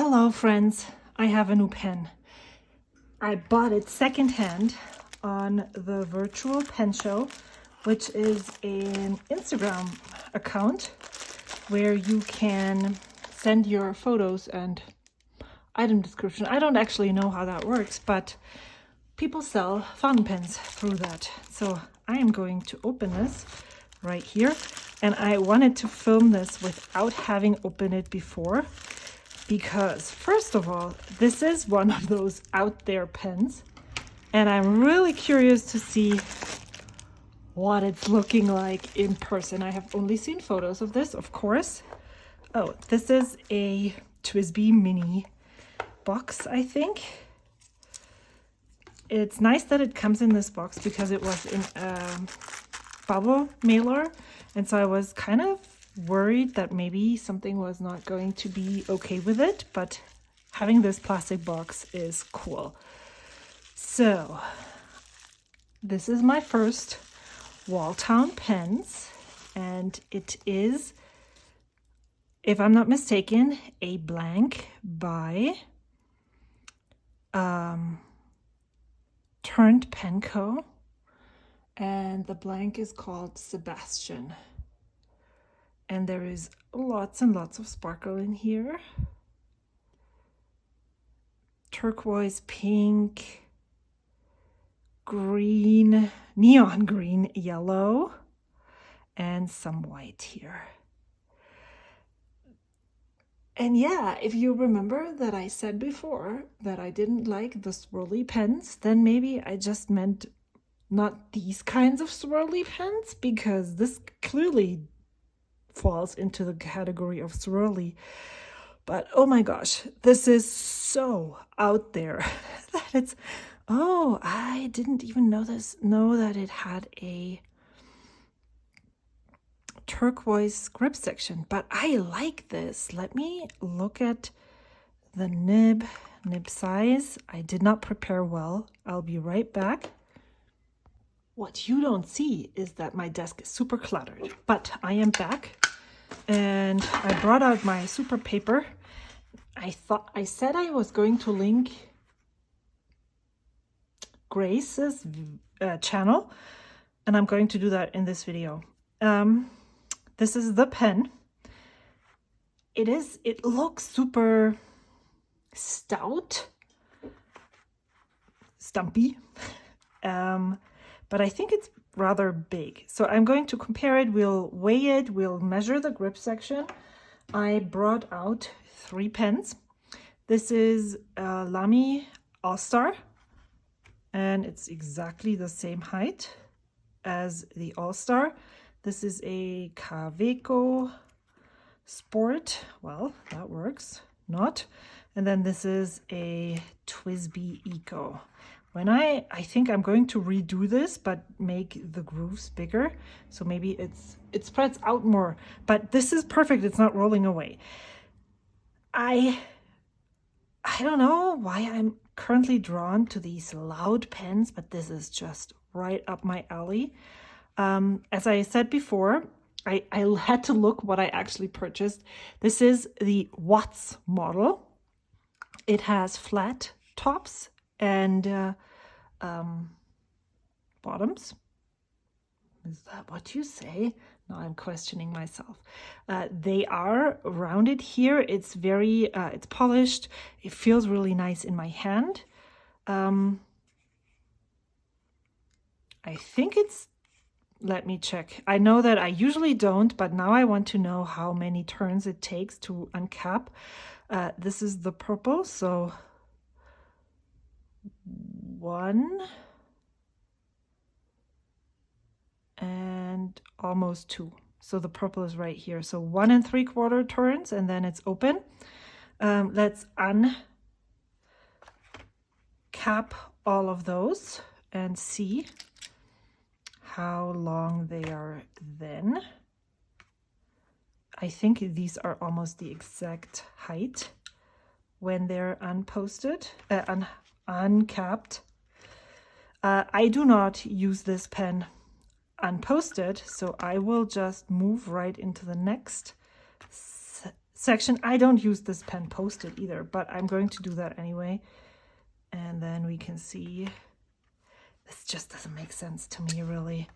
Hello friends, I have a new pen. I bought it secondhand on the Virtual Pen Show, which is an Instagram account where you can send your photos and item description. I don't actually know how that works, but people sell fountain pens through that. So I am going to open this right here, and I wanted to film this without having opened it before. Because first of all, this is one of those out there pens, and I'm really curious to see what it's looking like in person. I have only seen photos of this, of course. Oh, this is a TWSBI mini box, I think. It's nice that it comes in this box because it was in a bubble mailer, and so I was kind of worried that maybe something was not going to be okay with it, but having this plastic box is cool. So this is my first Walltown pens, and it is, if I'm not mistaken, a blank by Turnt Pen Co. And the blank is called Sebastian. And there is lots and lots of sparkle in here. Turquoise, pink, green, neon green, yellow, and some white here. And yeah, if you remember that I said before that I didn't like the swirly pens, then maybe I just meant not these kinds of swirly pens, because this clearly falls into the category of swirly. But oh my gosh, this is so out there that it's, oh, I didn't even know that it had a turquoise grip section, but I like this. Let me look at the nib size. I did not prepare well. I'll be right back. What you don't see is that my desk is super cluttered, but I am back. And I brought out my super paper. I said I was going to link Grace's channel, and I'm going to do that in this video. This is the pen. It looks super stout, stumpy, but I think it's rather big. So I'm going to compare it. We'll weigh it. We'll measure the grip section. I brought out 3 pens. This is a Lamy All-Star, and it's exactly the same height as the All-Star. This is a Kaweco Sport. Well, that works. Not. And then this is a TWSBI Eco. When I think I'm going to redo this, but make the grooves bigger, so maybe it spreads out more. But this is perfect. It's not rolling away. I don't know why I'm currently drawn to these loud pens, but this is just right up my alley. As I said before, I had to look what I actually purchased. This is the Watts model. It has flat tops and bottoms. Is that what you say? No, I'm questioning myself. They are rounded here. It's very, it's polished. It feels really nice in my hand. I think it's, let me check. I know that I usually don't, but now I want to know how many turns it takes to uncap. This is the purple, so 1 and almost 2. So the purple is right here. So 1 3/4 turns, and then it's open. Let's uncap all of those and see how long they are then. I think these are almost the exact height when they're uncapped. I do not use this pen unposted, so I will just move right into the next section. I don't use this pen post-it either, but I'm going to do that anyway. And then we can see, this just doesn't make sense to me, really.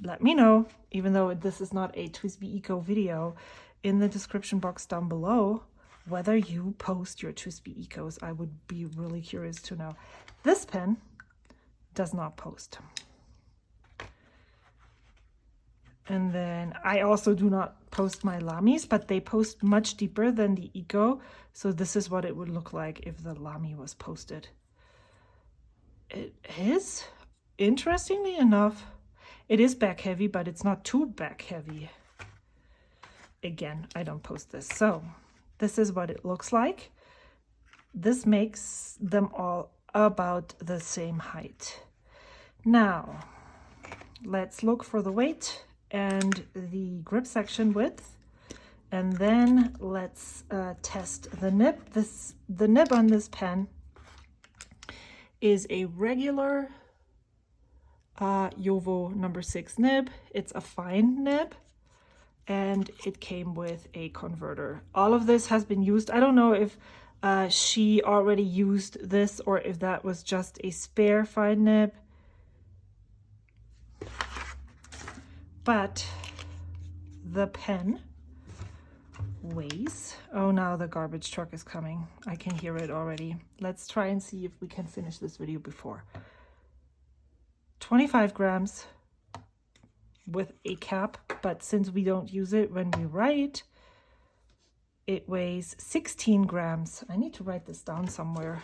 Let me know, even though this is not a TWSBI Eco video, in the description box down below, whether you post your TWSBI Ecos. I would be really curious to know. This pen does not post. And then I also do not post my Lamis, but they post much deeper than the Eco. So this is what it would look like if the Lamy was posted. It is, interestingly enough, it is back heavy, but it's not too back heavy. Again, I don't post this. So this is what it looks like. This makes them all about the same height. Now, let's look for the weight and the grip section width, and then let's test the nib. The nib on this pen is a regular Jowo number 6 nib. It's a fine nib, and it came with a converter. All of this has been used. I don't know if she already used this or if that was just a spare fine nib. But the pen weighs, oh, now the garbage truck is coming. I can hear it already. Let's try and see if we can finish this video before. 25 grams with a cap, but since we don't use it when we write, it weighs 16 grams. I need to write this down somewhere.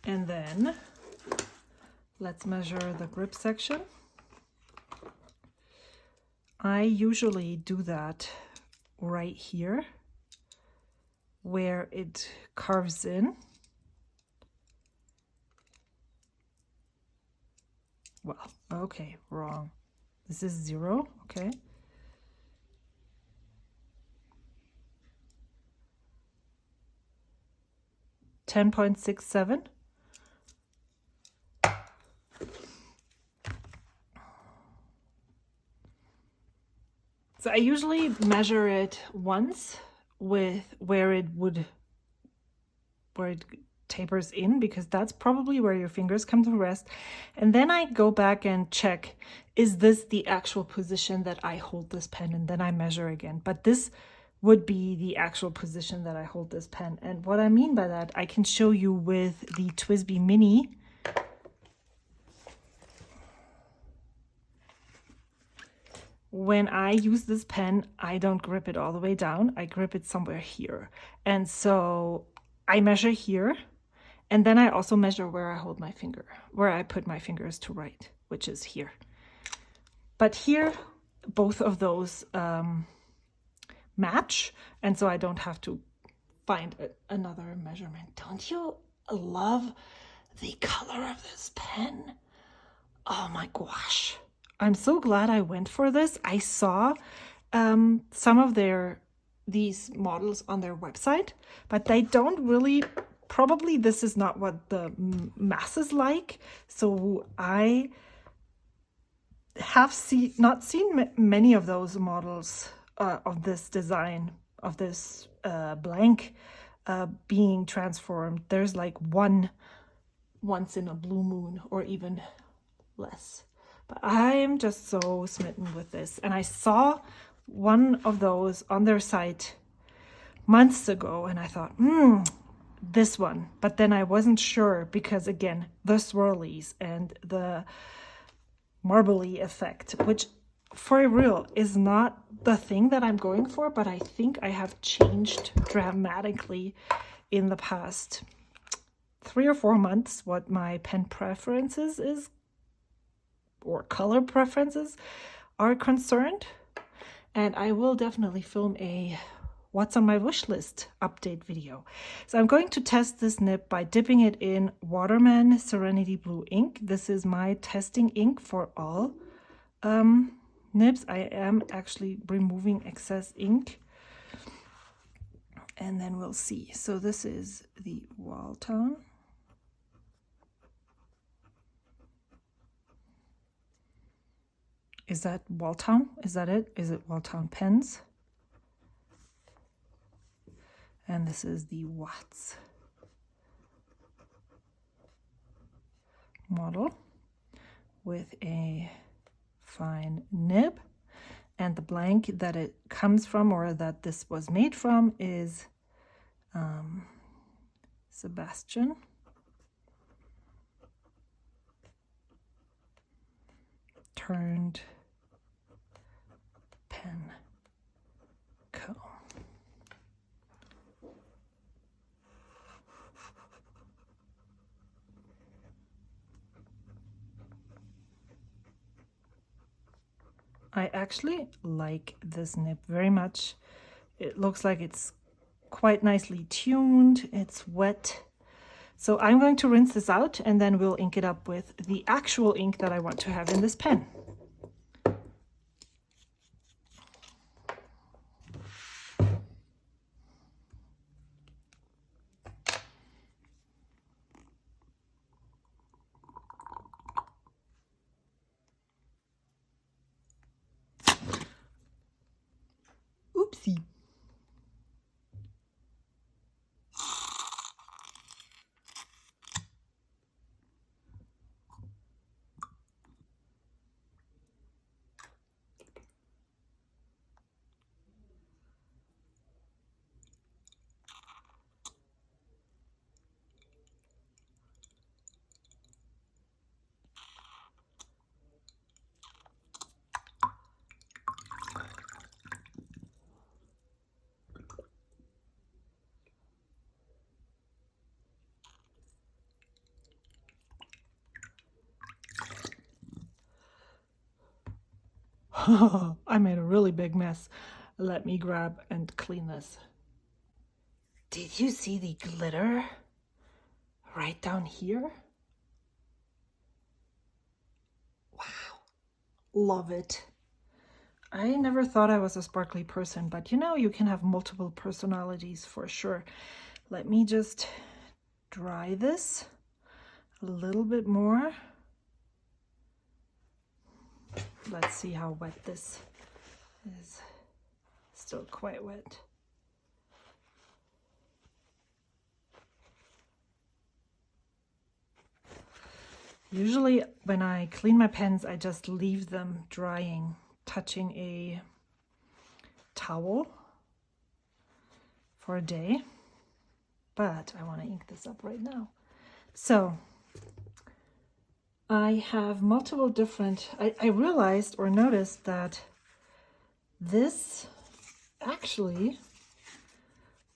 And then let's measure the grip section. I usually do that right here where it carves in. Well, okay, wrong. This is 0, okay. $10.67. So I usually measure it once with where it tapers in, because that's probably where your fingers come to rest. And then I go back and check, is this the actual position that I hold this pen? And then I measure again. But this would be the actual position that I hold this pen. And what I mean by that, I can show you with the TWSBI Mini. When I use this pen, I don't grip it all the way down. I grip it somewhere here. And so I measure here, and then I also measure where I hold my finger, where I put my fingers to write, which is here. But here, both of those match, and so I don't have to find another measurement. Don't you love the color of this pen? Oh my gosh. I'm so glad I went for this. I saw some of these models on their website, but they don't really, probably this is not what the masses like. So I have not seen many of those models of this design, of this blank being transformed. There's like once in a blue moon, or even less. But I'm just so smitten with this. And I saw one of those on their site months ago, and I thought, this one. But then I wasn't sure, because again, the swirlies and the marbly effect, which for real is not the thing that I'm going for, but I think I have changed dramatically in the past 3 or 4 months what my pen preferences is, or color preferences are concerned. And I will definitely film a what's on my wish list update video. So I'm going to test this nib by dipping it in Waterman Serenity Blue ink. This is my testing ink for all nibs. I am actually removing excess ink. and then we'll see. So this is the Walltown. Is that Walltown? Is that it? Is it Walltown pens? And this is the Watts model with a fine nib. And the blank that it comes from, or that this was made from, is Sebastian. Turnt Pen Co. I actually like this nib very much. It looks like it's quite nicely tuned. It's wet. So I'm going to rinse this out and then we'll ink it up with the actual ink that I want to have in this pen. Oopsie. I made a really big mess. Let me grab and clean this. Did you see the glitter right down here? Wow, love it. I never thought I was a sparkly person, but you know, you can have multiple personalities for sure. Let me just dry this a little bit more. Let's see how wet this is. Still quite wet. Usually when I clean my pens, I just leave them drying, touching a towel for a day. But I want to ink this up right now. So I have multiple different, I realized or noticed that this actually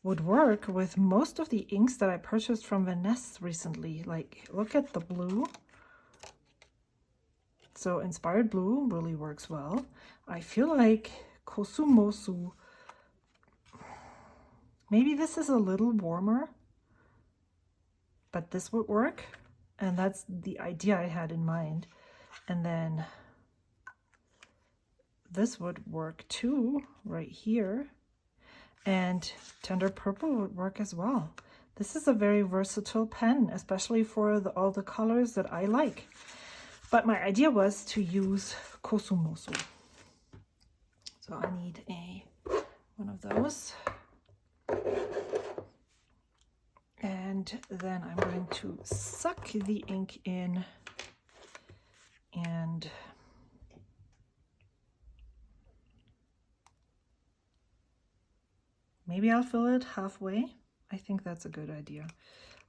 would work with most of the inks that I purchased from Vanessa recently. Like, look at the blue. So Inspired Blue really works well. I feel like Kosumosu, maybe this is a little warmer, but this would work. And that's the idea I had in mind. And then this would work too, right here. And Tender Purple would work as well. This is a very versatile pen, especially for all the colors that I like. But my idea was to use Kosumosu. So I need one of those. And then I'm going to suck the ink in and maybe I'll fill it halfway. I think that's a good idea.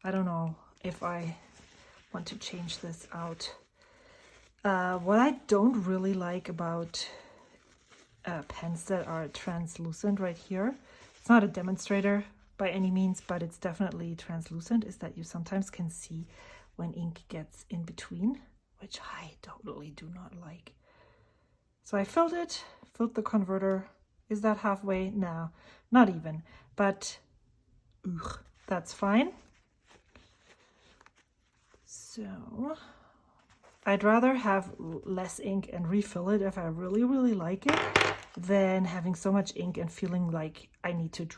I don't know if I want to change this out. What I don't really like about pens that are translucent right here, it's not a demonstrator by any means, but it's definitely translucent, is that you sometimes can see when ink gets in between, which I totally do not like. So I filled the converter. Is that halfway? No, not even, but that's fine. So I'd rather have less ink and refill it if I really, really like it than having so much ink and feeling like I need to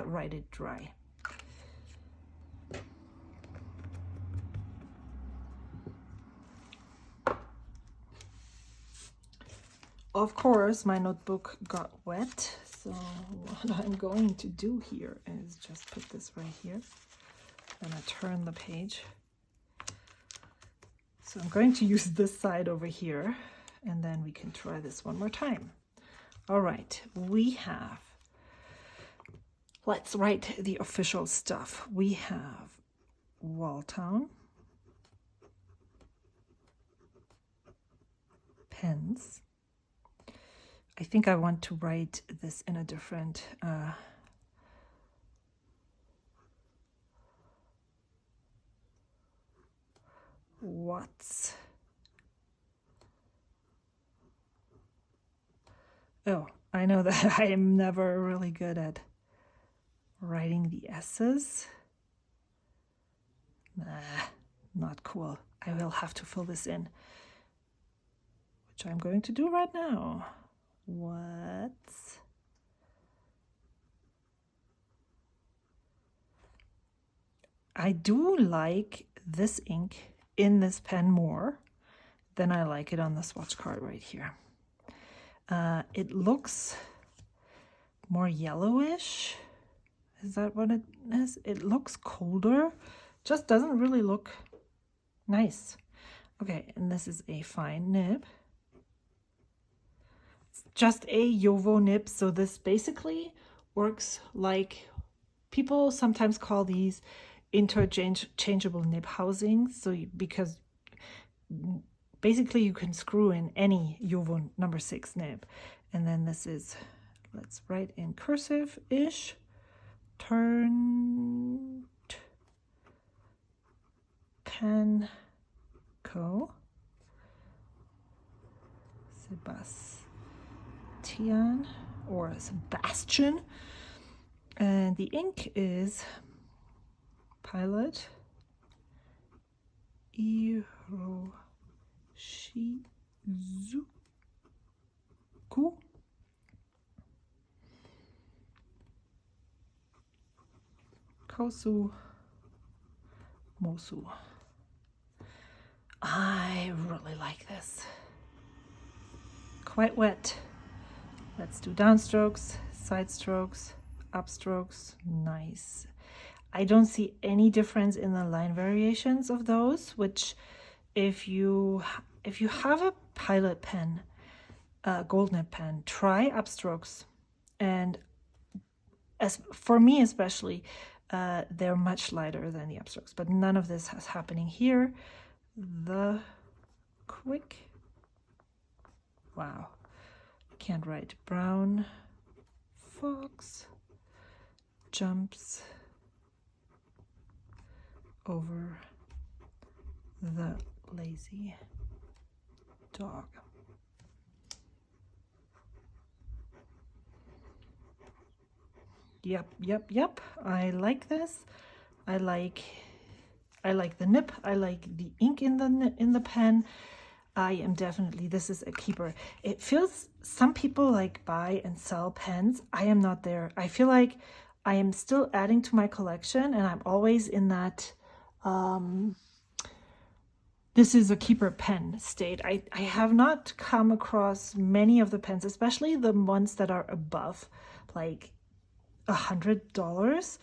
write it dry. Of course, my notebook got wet, so what I'm going to do here is just put this right here, and I turn the page. So I'm going to use this side over here, and then we can try this one more time. All right, we have, let's write the official stuff. We have Walltown, pens. I think I want to write this in a different Watts. Oh, I know that I am never really good at writing the S's. Nah, not cool. I will have to fill this in, which I'm going to do right now. What? I do like this ink in this pen more than I like it on the swatch card right here. It looks more yellowish. Is that what it is? It looks colder. Just doesn't really look nice. Okay, and this is a fine nib. Just a Jowo nib, so this basically works like people sometimes call these interchangeable nib housings. So because basically you can screw in any Jowo number 6 nib, and then this is, let's write in cursive-ish, Turnt Pen Co. Sebastian, and the ink is Pilot Iroshizuku Kosu Mosu. I really like this. Quite wet. Let's do downstrokes, side strokes, upstrokes. Nice. I don't see any difference in the line variations of those, which if you have a Pilot pen, a gold nib pen, try upstrokes. And as for me especially, they're much lighter than the upstrokes, but none of this is happening here. The quick, wow, can't write. Brown fox jumps over the lazy dog. Yep. I like this. I like the nib. I like the ink in the pen. I am definitely, this is a keeper. It feels, some people like buy and sell pens. I am not there. I feel like I am still adding to my collection, and I'm always in that this is a keeper pen state. I have not come across many of the pens, especially the ones that are above like $100,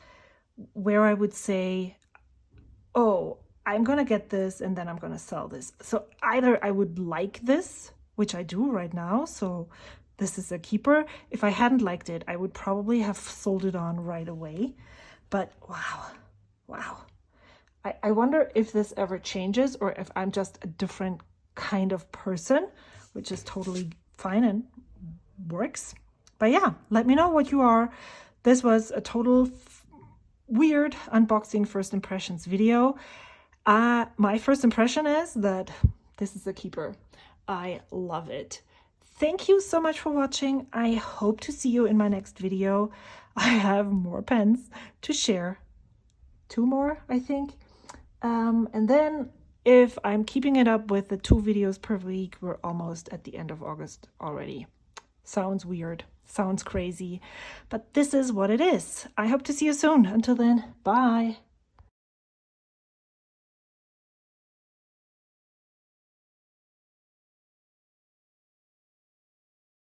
where I would say, oh, I'm gonna get this and then I'm gonna sell this. So either I would like this, which I do right now, so this is a keeper. If I hadn't liked it, I would probably have sold it on right away. But wow. I wonder if this ever changes, or if I'm just a different kind of person, which is totally fine and works. But yeah, let me know what you are. This was a total weird unboxing first impressions video. My first impression is that this is a keeper. I love it. Thank you so much for watching. I hope to see you in my next video. I have more pens to share. 2 more, I think. And then if I'm keeping it up with the 2 videos per week, we're almost at the end of August already. Sounds weird, sounds crazy, but this is what it is. I hope to see you soon. Until then, bye.